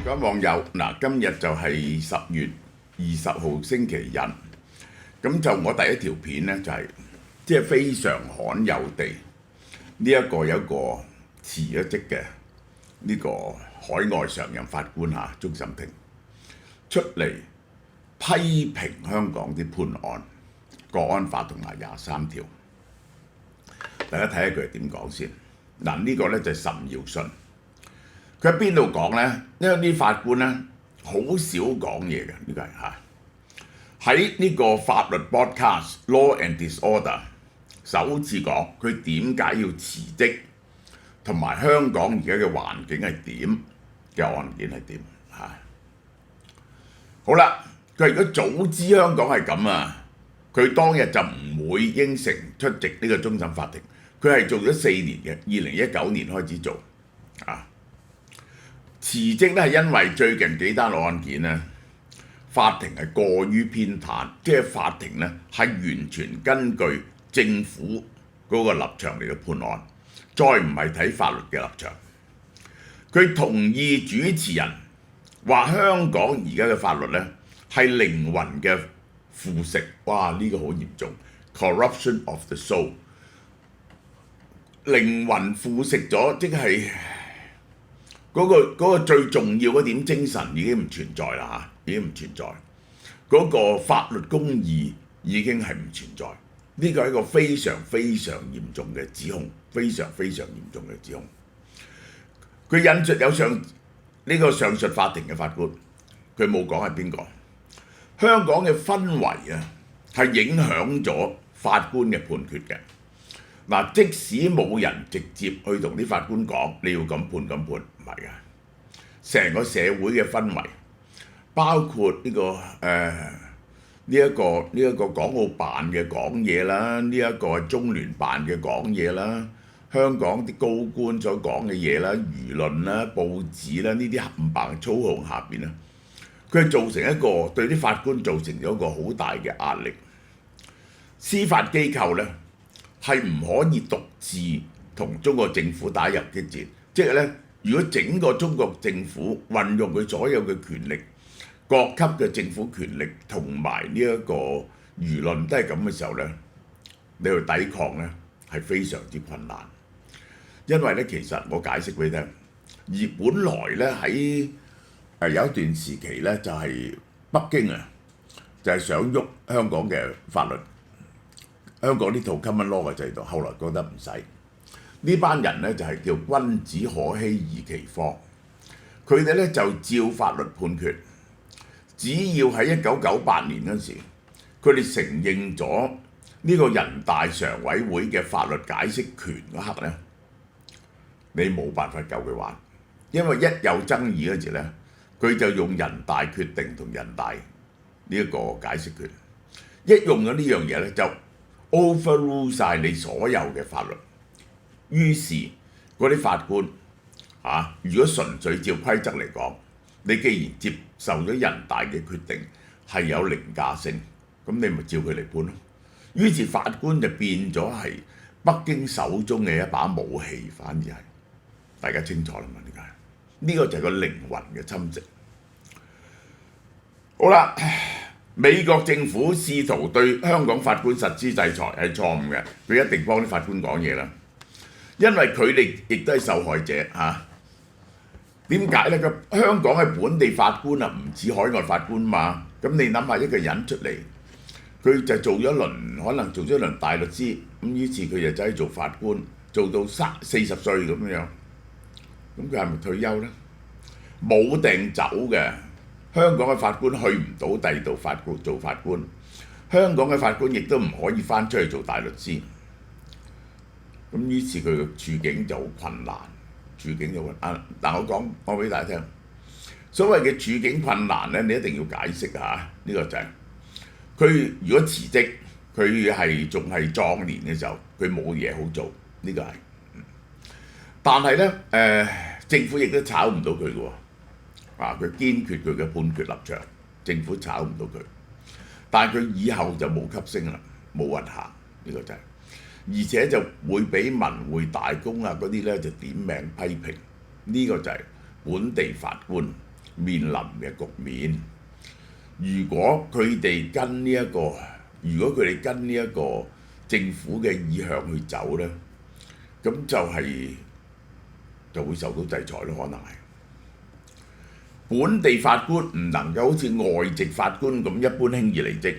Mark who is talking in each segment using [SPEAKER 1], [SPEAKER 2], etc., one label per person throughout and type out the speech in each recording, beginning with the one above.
[SPEAKER 1] 各位網友，嗱，今日就係10月20號星期日，咁就我第一條片呢，就係即係非常罕有地，有一個辭咗職嘅呢個海外常任法官終審庭出嚟批評香港啲判案、國安法同埋23條，大家睇下佢係點講先。嗱，呢個呢就係岑耀信。佢喺邊度講呢？因為啲法官呢，好少講嘢嘅，呢個係喺呢個法律 podcast Law and Disorder 首次講佢點解要辭職，同埋香港而家嘅環境係點嘅案件係點嚇。好啦，佢如果早知香港係咁啊，佢當日就唔會應承出席呢個終審法庭。佢係做咗4年嘅，2019年開始做啊。辭職咧係因為最近幾單案件咧，法庭係過於偏袒，即係法庭咧係完全根據政府嗰個立場嚟到判案，再唔係睇法律嘅立場。佢同意主持人話香港而家嘅法律咧係靈魂嘅腐蝕，哇！呢個好嚴重 ，corruption of the soul， 靈魂腐蝕咗，即係。嗰個最重要嗰點精神已經唔存在啦已經唔存在。嗰個法律公義已經係唔存在。呢個係一個非常非常嚴重嘅指控，非常非常嚴重嘅指控。佢引述有呢個上述法庭嘅法官，佢冇講係邊個。香港嘅氛圍係影響咗法官嘅判決嘅。嗱，即使冇人直接去同啲法官講你要咁判咁判，唔係嘅，成個社會嘅氛圍，包括呢個港澳辦嘅講嘢啦，呢一個中聯辦嘅講嘢啦，香港啲高官所講嘅嘢啦，輿論啦、報紙啦，呢啲冚唪唥操控下邊佢係造成一個對啲法官造成咗一個好大嘅壓力。司法機構呢，係唔可以獨自同中國政府打游擊戰，即係咧，如果整個中國政府運用佢所有嘅權力，各級嘅政府權力同埋呢一個輿論都係咁嘅時候咧，你去抵抗咧係非常之困難。因為咧，其實我解釋俾你聽，而本來咧喺有一段時期咧，就係北京就係想喐香港嘅法律。香港呢套 common law 嘅制度，後來覺得唔使。呢班人呢，就係叫君子可欺而其方，佢哋呢，就照法律判決。只要喺1998年嗰時，佢哋承認咗呢個人大常委會嘅法律解釋權嗰刻呢，你冇辦法救佢玩，因為一有爭議嗰時呢，佢就用人大決定同人大呢一個解釋權，一用咗呢樣嘢呢，就overrule 晒你所有嘅法律，於是嗰啲法官如果純粹照規則嚟講，你既然接受咗人大嘅決定係有凌駕性，咁你咪照佢嚟判咯。於是法官就變咗係北京手中嘅一把武器，反而係大家清楚啦嘛？點解？呢個就係個靈魂嘅侵蝕。好啦。美國政府試圖對香港法官實施制裁係錯誤嘅，佢一定幫啲法官講嘢啦，因為佢哋亦都係受害者點解呢？香港嘅本地法官唔似海外法官嘛，咁你諗下一個人出嚟，佢就做咗一輪，可能做咗一輪大律師，咁於是佢就走去做法官，做到40歲咁樣，咁佢係咪退休呢？冇定走嘅。香港嘅法官去唔到第二度法官做法官，香港嘅法官亦都唔可以翻出去做大律師，咁於是佢嘅處境就好困難，但我講俾大家聽，所謂嘅處境困難呢，你一定要解釋呢個就係佢如果辭職，佢仲係壯年嘅時候，佢冇嘢好做，呢個係，但係呢，政府亦都炒唔到佢嘅喎。佢堅決佢嘅判決立場，政府炒唔到佢，但係佢以後就冇級升啦，冇運行，呢個就係，而且就會俾文匯大公嗰啲咧就點名批評，呢個就係本地法官面臨嘅局面。如果佢哋跟呢一個政府嘅意向去走呢，咁就會受到制裁咯，可能係。本地法官唔能夠好似外籍法官咁一般輕易離職，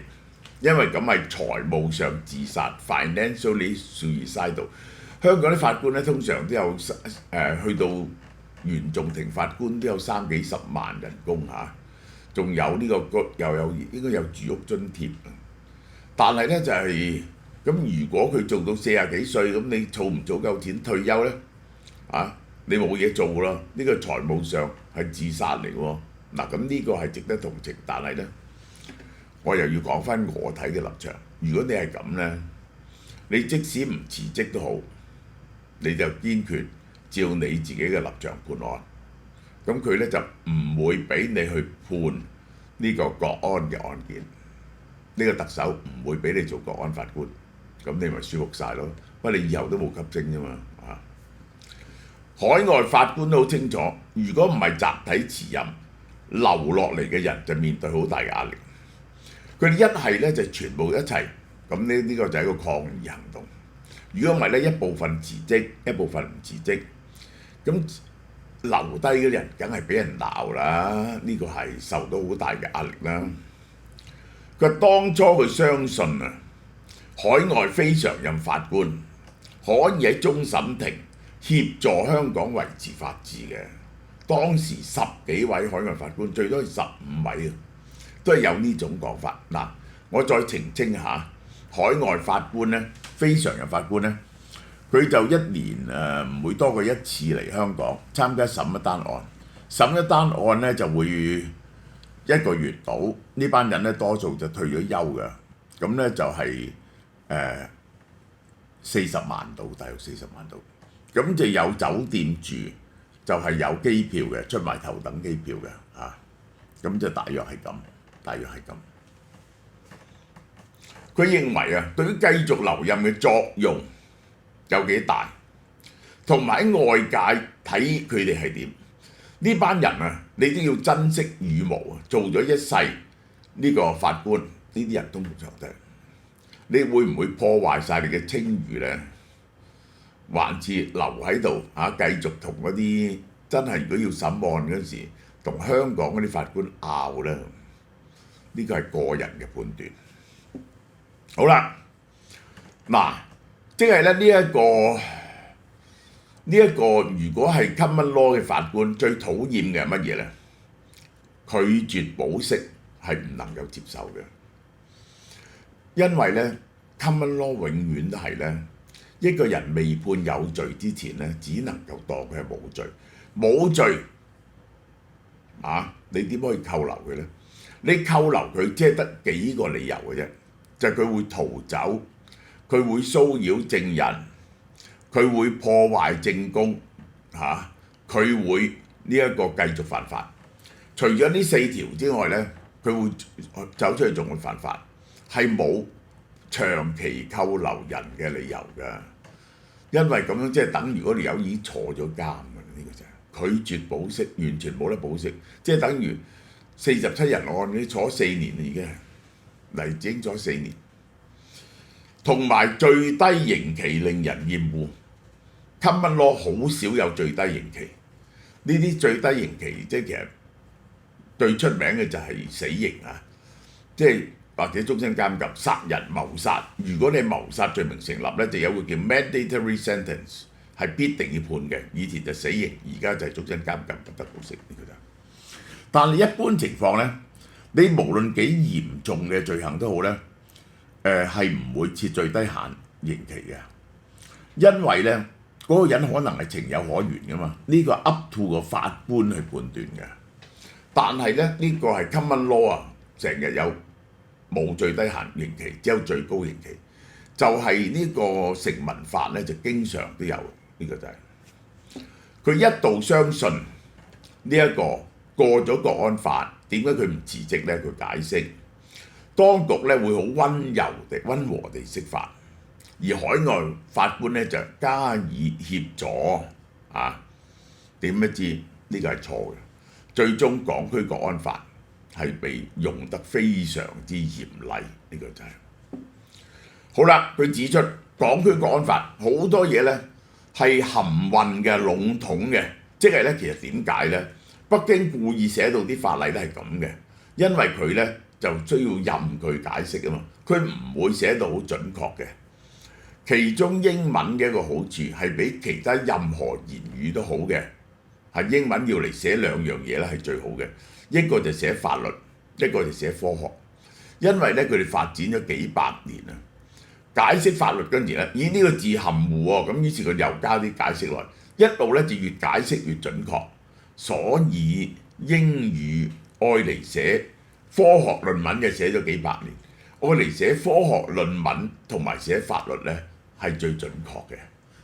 [SPEAKER 1] 因為咁係財務上自殺 （financially suicidal）。香港啲法官咧通常都有去到原訟庭法官都有30幾40萬人工嚇，仲有呢個又有應該有住屋津貼。但係咧就係咁，如果佢做到40幾歲，咁你儲唔儲夠錢退休咧？你冇嘢做咯，呢個財務上係自殺嚟喎。嗱，咁呢個係值得同情，但係咧，我又要講翻我睇嘅立場。如果你係咁咧，你即使唔辭職都好，你就堅決照你自己嘅立場判案。咁佢咧就唔會俾你去判呢個國安嘅案件，呢個特首唔會俾你做國安法官，咁你咪舒服晒咯。不過你以後都冇級升啫嘛。海外法官都好清楚，如果唔係集體辭任，留落嚟嘅人就面對好大嘅壓力。佢哋一係咧就全部一齊，咁呢個就係一個抗議行動。如果唔係咧，一部分辭職，一部分唔辭職，咁留低嘅人梗係俾人鬧啦。呢個係受到好大嘅壓力啦。佢當初佢相信海外非常任法官可以喺終審庭協助香港維持法治嘅。當時10幾位海外法官，最多係15位都係有呢種講法。嗱，我再澄清下，海外法官呢，非常任法官呢，佢就一年唔會多過一次嚟香港參加審一單案。審一單案呢就會1個月到，呢班人呢多數就退咗休嘅。咁呢就係40萬到，大約40萬到。咁就有酒店住，就係有機票嘅，出埋頭等機票嘅嚇。咁就大約係咁。佢認為對於繼續留任嘅作用有幾大，同埋喺外界睇佢哋係點。呢班人你都要珍惜羽毛做咗一世呢個法官，呢啲人都冇錯嘅。你會唔會破壞晒你嘅清譽呢？還是留喺度繼續同嗰啲真係如果要審案嗰時，同香港嗰啲法官拗呢？呢個係個人嘅判斷。好啦，嗱，即係咧呢一個，如果係 common law 嘅法官，最討厭嘅係乜嘢呢？拒絕保釋係唔能夠接受嘅，因為呢 common law 永遠都係呢。一個人未判有罪之前呢，只能夠當佢係冇罪。冇罪你點可以扣留佢呢？你扣留佢即係得幾個理由嘅啫，就係佢會逃走，佢會騷擾證人，佢會破壞證供，佢會呢一個繼續犯法。除咗呢4條之外呢，佢會走出去仲會犯法，係冇長期扣留人嘅理由㗎。因為咁樣即係等於嗰條友已經坐咗監㗎，呢個就係拒絕保釋，完全冇得保釋，即係等於47人案你坐4年已經，黎智英坐4年，同埋最低刑期令人厭惡。common law 好少有最低刑期，呢啲最低刑期即係其實最出名嘅就係死刑即係或者終身監禁、殺人、謀殺。如果你謀殺罪名成立咧，就有個叫 mandatory sentence 係必定要判嘅。以前就死刑，而家就係終身監禁，不得保釋呢個就。但係一般情況咧，你無論幾嚴重嘅罪行都好咧，係唔會設最低限刑期嘅，因為咧嗰個人可能係情有可原噶嘛。呢個 up to 個法官去判斷嘅。但係咧呢個係 common law 成日有。冇最低限刑期，只有最高刑期。就係呢個成文法咧，就經常都有呢個就係。佢一度相信呢一個過咗國安法，點解佢唔辭職咧？佢解釋，當局咧會好溫和地釋法，而海外法官咧就加以協助點不知呢個係錯嘅。最終港區國安法係被用得非常之嚴厲，呢個就係好啦。佢指出港區國安法好多嘢呢係含混嘅、籠統嘅，即係呢，其實點解呢？北京故意寫到啲法例都係咁嘅，因為佢呢就需要任佢解釋啊嘛，佢唔會寫到好準確嘅。其中英文嘅一個好處係比其他任何言語都好嘅，係英文要嚟寫兩樣嘢咧係最好嘅，一個就寫法律，一個就寫科學。因為咧佢哋發展咗幾百年啊，解釋法律跟住咧，咦呢個字含糊喎，咁於是佢又加啲解釋落嚟，一路咧就越解釋越準確。所以英語愛嚟寫科學論文嘅寫咗幾百年，愛嚟寫科學論文同埋寫法律咧係最準確嘅。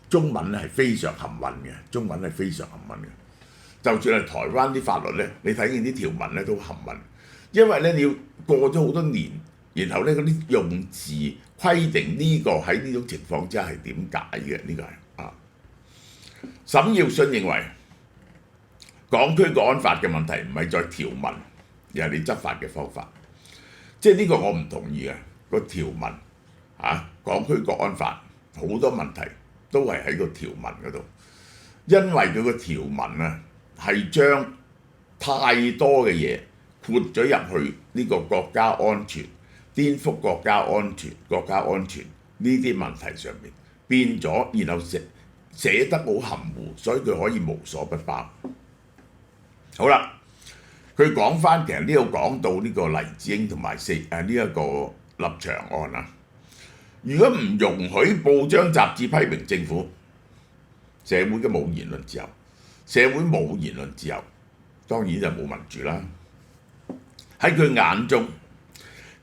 [SPEAKER 1] 中文係非常含混嘅，中文係非常含混嘅。就算係台灣啲法律咧，你睇見啲條文咧都含混，因為咧你要過咗好多年，然後咧嗰啲用字規定呢個喺呢種情況之下係點解嘅？呢個係啊。沈耀信認為港區國安法嘅問題唔係在條文，而係你執法嘅方法。即係呢個我唔同意嘅，個條文啊，港區國安法好多問題都係喺個條文嗰度，因為佢個條文啊係將太多嘅嘢括咗入去呢個國家安全、顛覆國家安全、國家安全呢啲問題上面變咗，然後寫得好含糊，所以佢可以無所不包。好啦，佢講翻其實呢度講到呢個黎智英同埋呢一個立場案啊，如果唔容許報章雜誌批評政府，社會嘅冇言論自由，社會冇言論自由，當然就冇民主啦。喺佢眼中，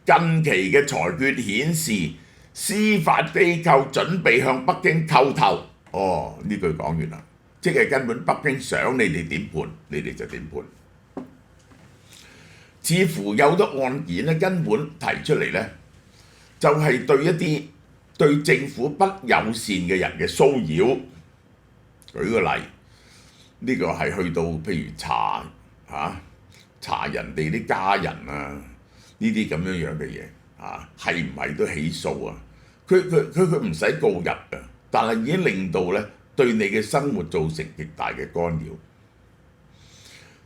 [SPEAKER 1] 近期嘅裁決顯示司法機構準備向北京叩頭。哦，呢句講完啦，即係根本北京想你哋點判，你哋就點判。似乎有好多案件咧，根本提出嚟咧，就係對一啲對政府不友善嘅人嘅騷擾。舉個例，呢個係去到譬如查人哋啲家人啊，呢啲咁樣嘅嘢啊，係唔係都起訴啊？佢唔使告入嘅，但係已經令到咧對你嘅生活造成極大嘅干擾。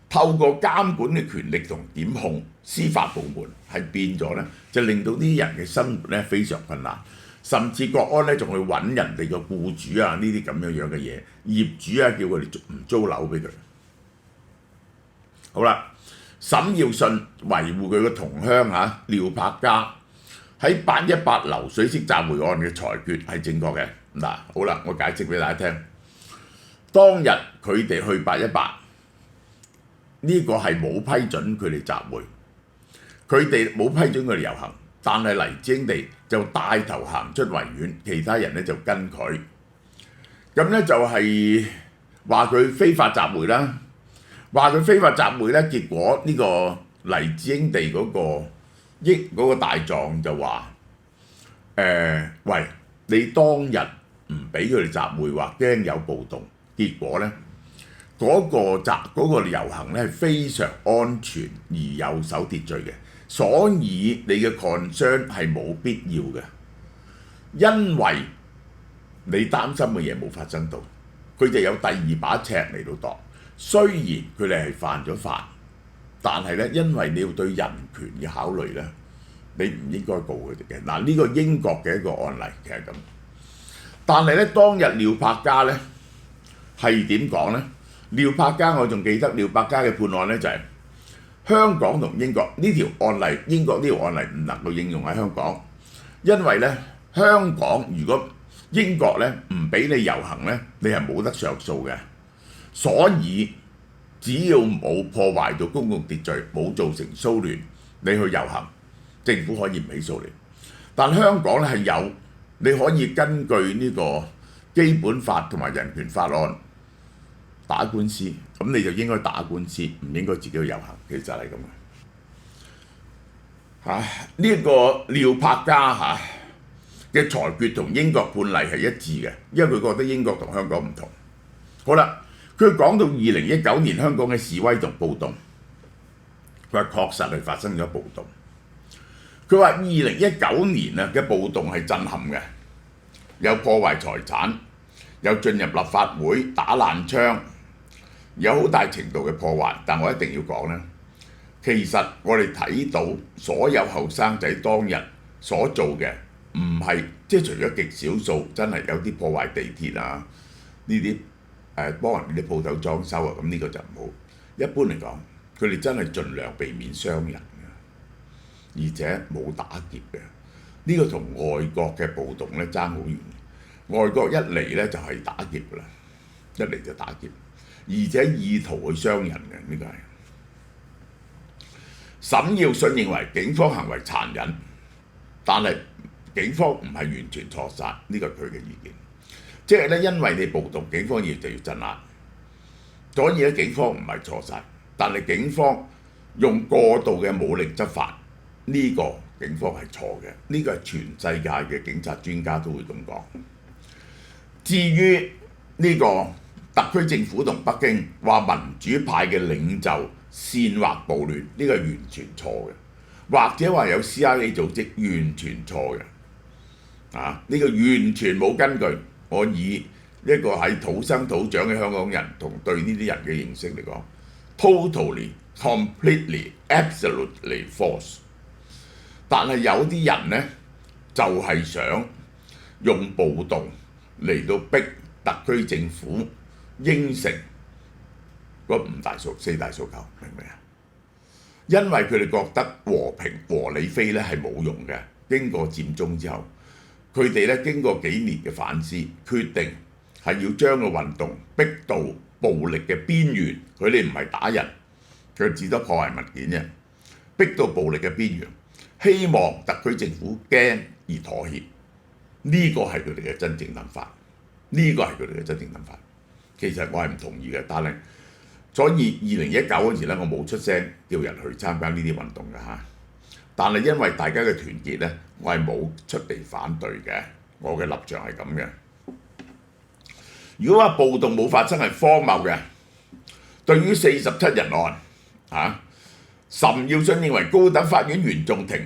[SPEAKER 1] 透過監管嘅權力同檢控，司法部門係變咗咧，就令到啲人嘅生活咧非常困難，甚至國安咧仲去揾人哋嘅僱主啊，呢啲咁樣嘅嘢，業主啊叫佢哋唔租樓俾佢。好啦，沈耀信維護佢嘅同鄉廖柏嘉喺818流水式集會案嘅裁決係正確嘅。嗱，好啦，我解釋俾大家聽。當日佢哋去818，呢個係冇批准佢哋集會，佢哋冇批准佢哋遊行，但係黎智英地就帶頭行出維園，其他人咧就跟佢。咁咧就係話佢非法集會啦，話佢非法集會咧，結果呢個黎智英地嗰個大狀就話喂，你當日唔俾佢哋集會，話驚有暴動，結果咧嗰個遊行咧係非常安全而有守秩序嘅，所以你嘅 concern 係冇必要嘅，因為你擔心嘅嘢冇發生到，佢就有第二把尺嚟到度。雖然佢哋係犯咗法，但係咧因為你要對人權嘅考慮咧，你唔應該告佢哋嘅。嗱，呢個英國嘅一個案例其實咁，但係咧當日廖柏嘉咧係點講咧？廖柏嘉我仲記得廖柏嘉嘅判案咧就係香港同英國呢條案例，英國呢條案例唔能夠應用喺香港，因為咧香港如果英國咧唔俾你遊行咧，你係冇得上訴嘅。所以只要冇破壞到公共秩序，冇造成騷亂，你去遊行，政府可以唔起訴你。但香港咧係有，你可以根據呢個基本法同埋人權法案打官司，咁你就應該打官司，唔應該自己去遊行。其實就係咁嘅。呢個廖柏嘉嘅裁決同英國判例係一致嘅，因為佢覺得英國同香港唔同。好啦。佢講到2019年香港嘅示威同暴動，佢話確實係發生咗暴動。佢話2019年嘅暴動係震撼嘅，有破壞財產，有進入立法會打爛窗，有好大程度嘅破壞。但我一定要講呢，其實我哋睇到所有後生仔當日所做嘅，唔係即係除咗極少數真係有啲破壞地鐵啊呢啲幫人哋啲鋪頭裝修啊，咁呢個就唔好。一般嚟講，佢哋真係盡量避免傷人嘅，而且冇打劫嘅。呢個同外國嘅暴動咧爭好遠。外國一嚟咧就係打劫㗎啦，一嚟就打劫，而且意圖去傷人嘅，呢個係。沈耀信認為警方行為殘忍，但係警方唔係完全錯殺，呢個係佢嘅意見。即係咧，因為你暴動，警方就要鎮壓，所以咧警方唔係錯殺，但係警方用過度嘅武力執法，呢個警方係錯嘅，呢個係全世界嘅警察專家都會咁講。至於呢個特區政府同北京話民主派嘅領袖煽惑暴亂，呢個係完全錯嘅，或者話有 CIA 組織，完全錯嘅。呢個完全冇根據。我以一個喺土生土長嘅香港人同對呢啲人嘅認識嚟講 ，totally, completely, absolutely false。但係有啲人呢，就係想用暴動嚟到逼特區政府應承嗰四大訴求，明唔明啊？因為佢哋覺得和平和理非咧係冇用嘅。經過佔中之後，佢哋咧經過幾年嘅反思，決定係要將個運動逼到暴力嘅邊緣。佢哋唔係打人，佢只得破壞物件啫，逼到暴力嘅邊緣。希望特區政府驚而妥協，呢個係佢哋嘅真正諗法，呢個係佢哋嘅真正諗法。其實我係唔同意嘅，但係所以2019嗰時咧，我冇出聲叫人去參加呢啲運動嘅嚇。但係因為大家嘅團結咧，我係冇出嚟反對嘅，我嘅立場係咁嘅。如果話暴動冇發生係荒謬嘅，對於47人案岑耀信認為高等法院原訟庭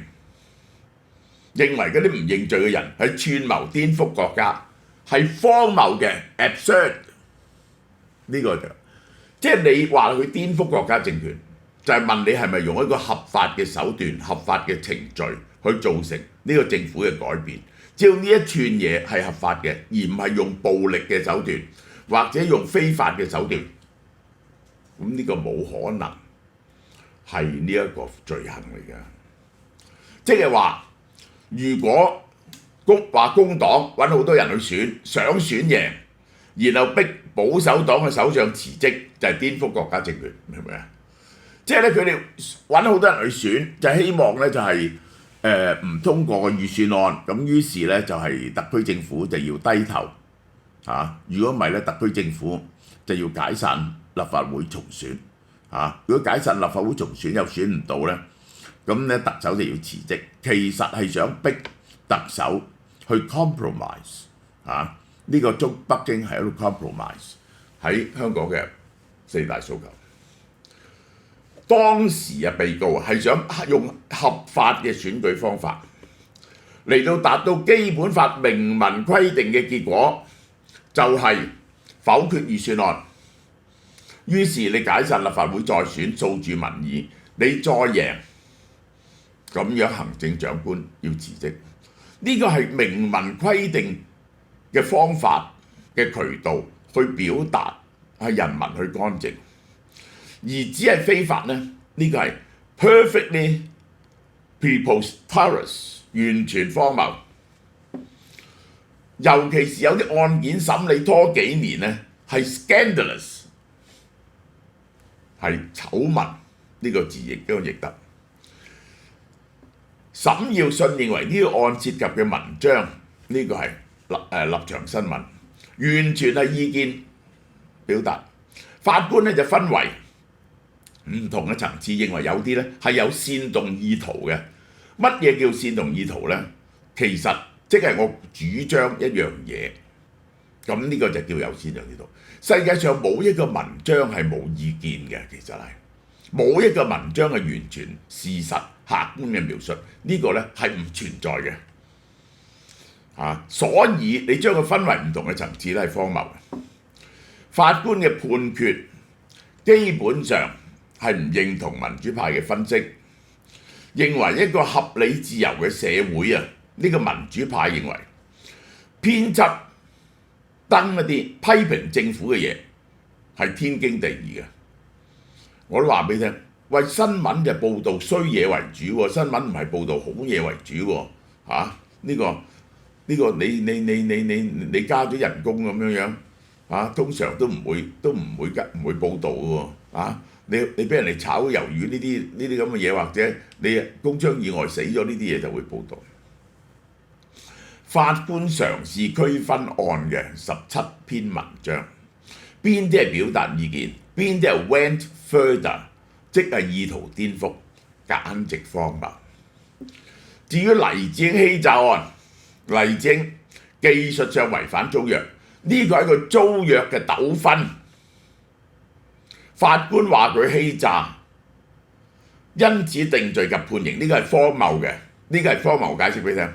[SPEAKER 1] 認為嗰啲唔認罪嘅人係串謀顛覆國家，係荒謬嘅 absurd。呢個就即係你話佢顛覆國家政權，就係問你係咪用一個合法嘅手段、合法嘅程序去造成呢個政府嘅改變？只要呢一串嘢係合法嘅，而唔係用暴力嘅手段或者用非法嘅手段，咁呢個冇可能係呢一個罪行嚟嘅。即係話，如果工黨揾好多人去選，想選贏，然後逼保守黨嘅首相辭職，就係顛覆國家政權，明唔明啊？即係咧，佢哋揾好多人去選，就希望咧就係唔通過個預算案，咁於是咧就係特區政府就要低頭如果唔係咧，特區政府就要解散立法會重選如果解散立法會重選又選唔到咧，咁咧特首就要辭職。其實係想逼特首去 compromise 呢個北京係一個 compromise 喺香港嘅四大訴求。當時被告係想用合法嘅選舉方法嚟到達到基本法明文規定嘅結果，就係否決預算案。於是你解散立法會再選，訴諸民意，你再贏，咁樣行政長官要辭職。呢個係明文規定嘅方法嘅渠道去表達係人民去干政。而只係非法呢，呢個係 perfectly preposterous， 完全荒謬。尤其是有啲案件審理拖幾年呢，係 scandalous， 係醜聞，呢個字亦都譯得。沈耀信認為呢個案涉及嘅文章，呢個係立場新聞，完全係意見表達。法官咧就分為唔同嘅層次，認為有啲咧係有煽動意圖嘅。乜嘢叫煽動意圖呢？其實即係我主張一樣嘢，咁呢個就叫有煽動意圖。世界上冇一個文章係冇意見嘅，其實係冇一個文章係完全事實客觀嘅描述，呢個呢係唔存在嘅。所以你將佢分為唔同嘅層次咧係荒謬嘅。法官嘅判決基本上係唔認同民主派嘅分析，認為一個合理自由嘅社會呢個民主派認為編輯登一啲批評政府嘅嘢係天經地義嘅。我都話俾你聽，喂，新聞就報導衰嘢為主喎，新聞唔係報導好嘢為主喎。呢個你加咗人工咁樣通常都唔會報導嘅喎。你俾人哋炒魷魚呢啲咁嘅嘢，或者你工槍意外死咗呢啲嘢就會報導。法官嘗試區分案嘅17篇文章，邊啲係表達意見，邊啲係 went further， 即係意圖顛覆，簡直荒謬。至於黎智英欺詐案，黎智英技術上違反租約，呢個係一個租約嘅糾紛。法官話佢欺詐，因此定罪及判刑，呢個係荒謬嘅，呢個係荒謬。我解釋俾你聽。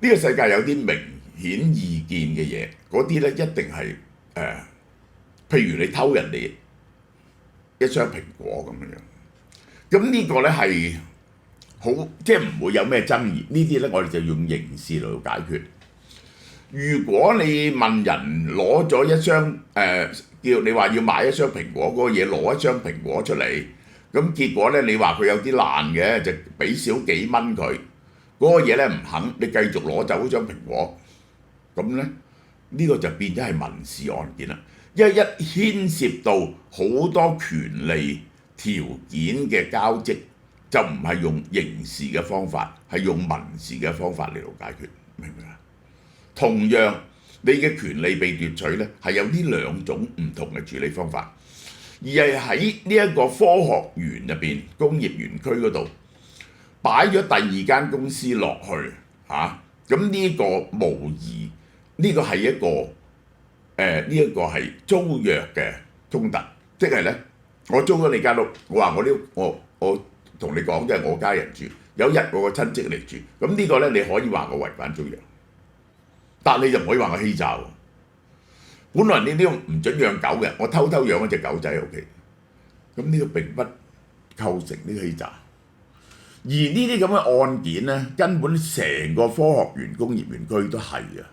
[SPEAKER 1] 呢個世界有啲明顯意見嘅嘢，嗰啲咧一定係譬如你偷人哋一箱蘋果咁樣，咁呢個咧係好即係唔會有咩爭議。呢啲咧我哋就用刑事嚟解決。如果你問人攞咗一箱叫你話要買一箱蘋果嗰個嘢，攞一箱蘋果出嚟，咁結果咧你話佢有啲爛嘅，就俾少幾蚊佢。嗰個嘢咧唔肯，你繼續攞走嗰張蘋果，咁咧呢個就變咗係民事案件啦。因為一牽涉到好多權利條件嘅交織，就唔係用刑事嘅方法，係用民事嘅方法嚟到解決，明唔明啊？同樣你嘅權利被奪取咧，係有呢兩種唔同嘅處理方法，而係喺呢一個科學園入邊、工業園區嗰度，擺咗第二間公司落去咁呢個無疑呢個係一個係租約嘅衝突，即係咧我租咗你間屋，我話我同你講，即係我家人住，有一日我個親戚嚟住，咁呢個咧你可以話我違反租約，但你就唔可以話我欺詐喎。本來你呢個唔準養狗嘅，我偷養一隻狗仔喺屋企，咁呢個並不構成呢個欺詐。而呢啲咁嘅案件咧，根本成個科學園、工業園區都係啊。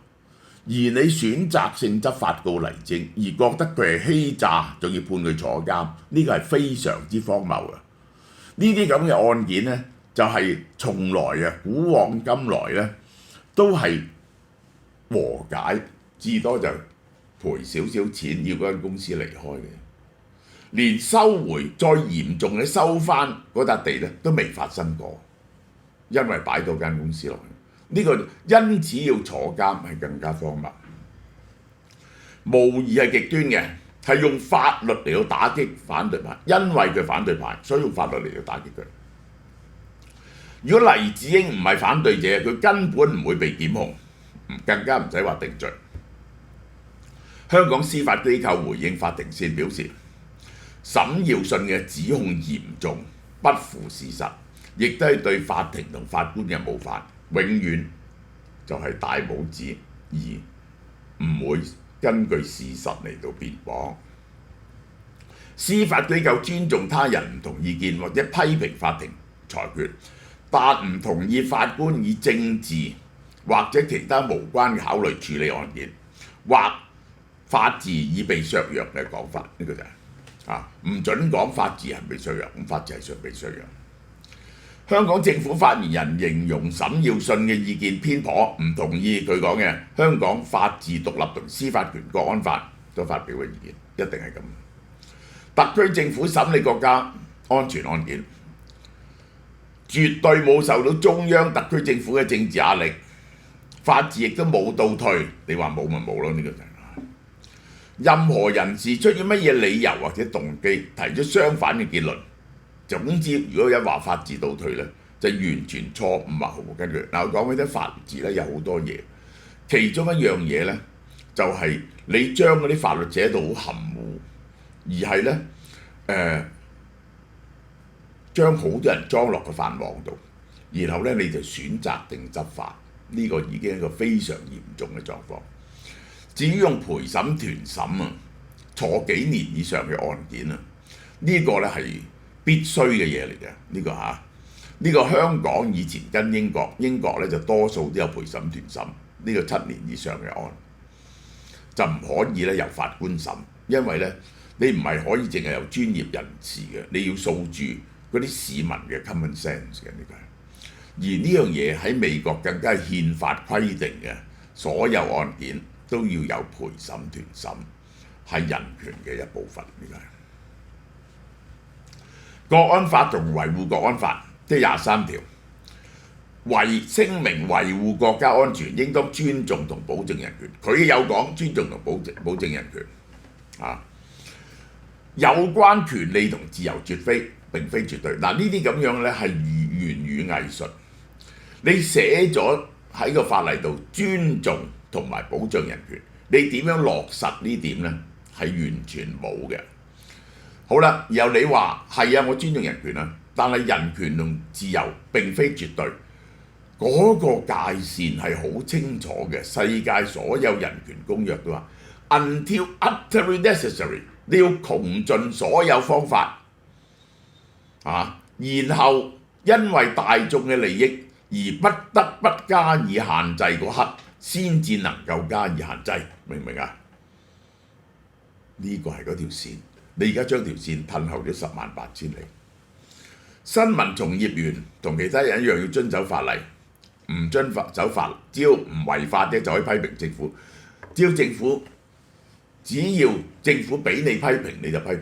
[SPEAKER 1] 而你選擇性執法告黎智英，而覺得佢係欺詐，仲要判佢坐監，呢個係非常之荒謬嘅。呢啲咁嘅案件咧，就係從來古往今來咧，都係和解，至多就賠少少錢，要嗰間公司離開嘅。連收回再嚴重嘅收翻嗰笪地咧，都未發生過，因為擺到間公司落去。呢個因此要坐監係更加荒謬，無疑係極端嘅，係用法律嚟到打擊反對派，因為佢反對派，所以用法律嚟到打擊佢。如果黎智英唔係反對者，佢根本唔會被檢控，更加唔使話定罪。香港司法機構回應法庭線表示，沈耀信嘅指控嚴重，不符事實，亦都係對法庭同法官嘅冒犯，永遠就係大拇指，而唔會根據事實嚟到辯駁。司法機構尊重他人唔同意見或者批評法庭裁決，但唔同意法官以政治或者其他無關嘅考慮處理案件，或法治已被削弱嘅講法，呢個就係唔準講法治係被削弱，咁法治係被削弱。香港政府發言人形容沈耀信嘅意見偏頗，唔同意佢講嘅香港法治獨立同司法權國安法所發表嘅意見，一定係咁。特區政府審理國家安全案件，絕對冇受到中央特區政府嘅政治壓力，法治亦都冇倒退。你話冇咪冇咯，呢個就係。任何人士出於乜嘢理由或者動機提出相反嘅結論，總之如果一話法治倒退咧，就完全錯誤或毫無根據。嗱，我講緊啲法治咧有好多嘢，其中一樣嘢咧就係你將嗰啲法律寫到好含糊，而係咧將好多人裝落個法網度，然後咧你就選擇定執法，呢個已經係一個非常嚴重嘅狀況。至於用陪審團審啊，坐幾年以上嘅案件啊，呢個咧係必須嘅嘢嚟嘅，呢個香港以前跟英國咧就多數都有陪審團審，呢個7年以上嘅案就唔可以咧由法官審，因為咧你唔係可以淨係由專業人士嘅，你要訴諸嗰啲市民嘅 common sense 嘅呢個。而呢樣嘢喺美國更加係憲法規定嘅，所有案件都要有陪審團審，係人權嘅一部分。呢個係國安法同維護國安法，即係23條，聲明維護國家安全，應當尊重同保證人權。佢有講尊重同保證人權啊，有關權利同自由並非絕對。嗱，呢啲咁樣咧係言語藝術。你寫咗喺個法例度尊重同埋保障人權，你點樣落實呢點呢？係完全冇嘅。好啦，然後你話係啊，我尊重人權啊，但係人權同自由並非絕對，嗰個界線係好清楚嘅。世界所有人權公約都話 until utterly necessary， 你要窮盡所有方法啊，然後因為大眾嘅利益而不得不加以限制嗰刻，先至能夠加以限制，明唔明啊？呢個係嗰條線，你而家將條線褪後咗108000里。新聞從業員同其他人一樣要遵守法例，唔遵守法，只要唔違法嘅就可以批評政府。只要政府俾你批評，你就批評。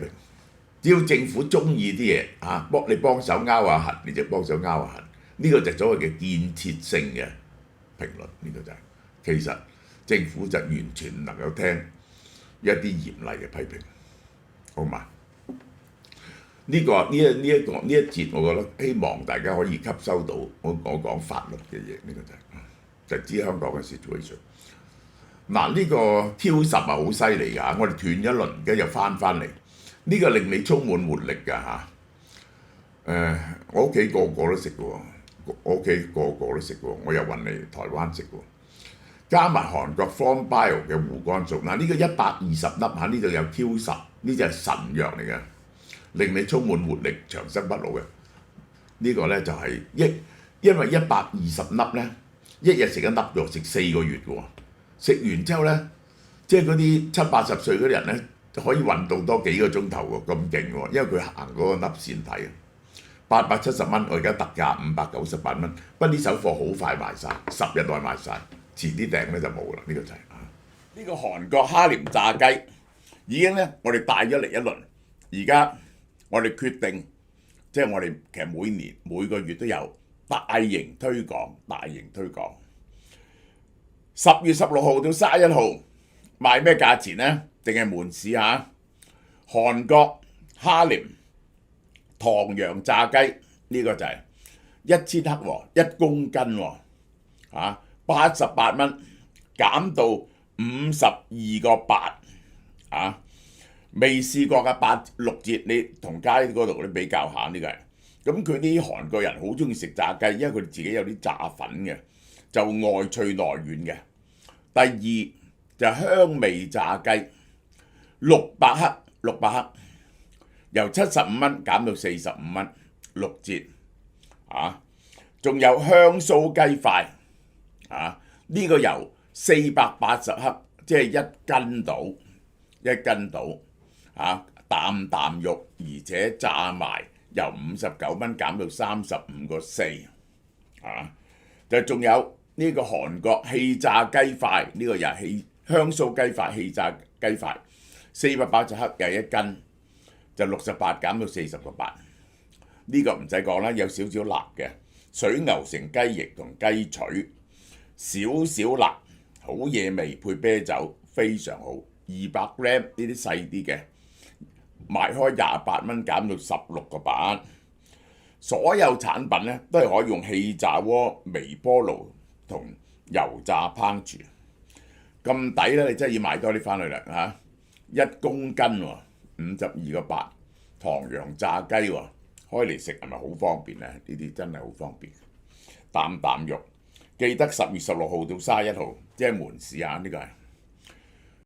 [SPEAKER 1] 只要政府中意啲嘢啊，幫手拗下痕，你就幫手拗下痕。呢個就係所謂嘅建設性嘅評論，呢個就係其實政府就完全唔能夠聽一啲嚴厲嘅批評，好嘛？呢一節，我覺得希望大家可以吸收到我講法律嘅嘢，呢個就知香港嘅 situation。嗱，呢個 Q10啊好犀利㗎，我哋斷一輪，而家又翻嚟，呢個令你充滿活力㗎嚇。我屋企個個都食喎。我又運嚟台灣食喎，加埋韓國 From Bio 嘅護肝素，嗱呢個120粒嚇，呢度有 Q10，呢就係神藥嚟嘅，令你充滿活力、長生不老嘅。呢個咧就係因為120粒咧，一日食一粒藥，食4個月嘅喎，食完之後咧，即係嗰啲70-80歲嗰啲人咧，就可以運動多幾個鐘頭喎，咁勁喎，因為佢行嗰個粒線體。870蚊，我而家特價598蚊，不過呢手貨好快賣晒，10日內賣晒，遲啲訂咧就冇啦。呢個就係呢個韓國哈廉炸雞已經咧，我哋帶咗嚟一輪，而家我哋決定，即係我哋其實每個月都有大型推廣。10月16號到31號賣咩價錢呢？定係門市嚇？韓國哈廉唐揚炸雞呢個就係1000克喎，1公斤喎，88蚊減到52個8啊！未試過嘅6折，你同街嗰度你比較下呢個係。咁佢啲韓國人好中意食炸雞，因為佢哋自己有啲炸粉嘅，就外脆內軟嘅。第二就香味炸雞600克。由75蚊減到45蚊，6折啊！仲有香酥雞塊啊！呢個由480克，即係1斤到啊！啖肉，而且炸埋，由59蚊減到35個4啊！就仲有呢個韓國氣炸雞塊，呢個又係香酥雞塊氣炸雞塊，480克又1斤。就68減到40個8，呢個唔使講啦，有少少辣嘅水牛城雞翼同雞腿，少少辣，好野味，配啤酒非常好。200 gram 呢啲細啲嘅，賣開28蚊減到16個8。所有產品咧都係可以用氣炸鍋、微波爐同油炸烹煮，咁抵咧！你真係要買多啲翻去啦嚇，1公斤喎。52個8，唐揚炸雞喎，開嚟食係咪好方便呢？呢啲真係好方便，啖啖肉。記得10月16號到31號，即係門市啊！呢個係。